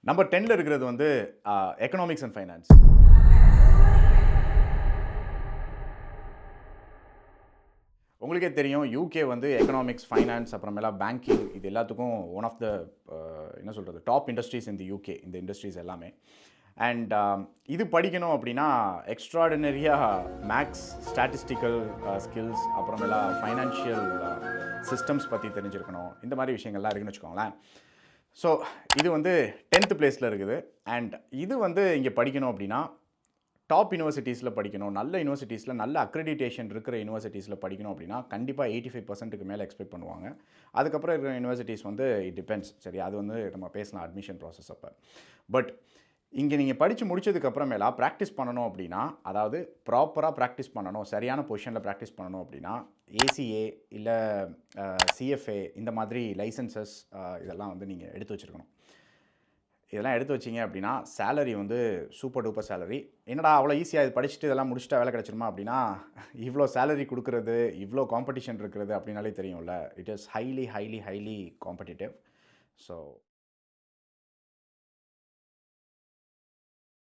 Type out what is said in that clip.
Number 10ல இருக்கிறது வந்து economics and finance. உங்களுக்கே தெரியும் யூகே வந்து எக்கனாமிக்ஸ், ஃபைனான்ஸ் அப்புறமேலா பேங்கிங் இது எல்லாத்துக்கும் ஒன் ஆஃப் த என்ன சொல்கிறது top industries in the UK இந்த இண்டஸ்ட்ரீஸ் எல்லாமே. அண்ட் இது படிக்கணும் அப்படின்னா எக்ஸ்ட்ராடினரியாக மேக்ஸ், ஸ்டாட்டிஸ்டிக்கல் ஸ்கில்ஸ் அப்புறமேலா ஃபைனான்ஷியல் சிஸ்டம்ஸ் பற்றி தெரிஞ்சிருக்கணும். இந்த மாதிரி விஷயங்கள்லாம் இருக்குன்னு வச்சுக்கோங்களேன். ஸோ இது வந்து 10th பிளேஸில் இருக்குது. அண்ட் இது வந்து இங்கே படிக்கணும் அப்படின்னா டாப் யூனிவர்சிட்டிஸில் படிக்கணும், நல்ல யூனிவர்சிட்டிஸில் நல்ல அக்ரெடிட்டேஷன் இருக்கிற யூனிவர்சிட்டிஸில் படிக்கணும் அப்படின்னா கண்டிப்பாக 85%க்கு மேலே எக்ஸ்பெக்ட் பண்ணுவாங்க. அதுக்கப்புறம் இருக்கிற யூனிவர்சிட்டிஸ் வந்து இட் டிபெண்ட்ஸ். சரி, அது வந்து நம்ம பேசலாம் அட்மிஷன் ப்ராசஸ் அப்போ. பட் இங்கே நீங்கள் படித்து முடிச்சதுக்கப்புறமேலா ப்ராக்டிஸ் பண்ணணும் அப்படின்னா, அதாவது ப்ராப்பராக ப்ராக்டிஸ் பண்ணணும், சரியான பொசிஷனில் ப்ராக்டிஸ் பண்ணணும் அப்படின்னா ஏசிஏ இல்லை சிஎஃப்ஏ இந்த மாதிரி லைசன்சஸ் இதெல்லாம் வந்து நீங்கள் எடுத்து வச்சுருக்கணும். இதெல்லாம் எடுத்து வச்சிங்க அப்படின்னா சேலரி வந்து சூப்பர் டூப்பர் சேலரி. என்னடா அவ்வளோ ஈஸியாக இது படிச்சுட்டு இதெல்லாம் முடிச்சுட்டா வேலை கிடச்சிருமா அப்படின்னா, இவ்வளோ சேலரி கொடுக்குறது, இவ்வளோ காம்படிஷன் இருக்கிறது அப்படின்னாலே தெரியும்ல. It is highly competitive. So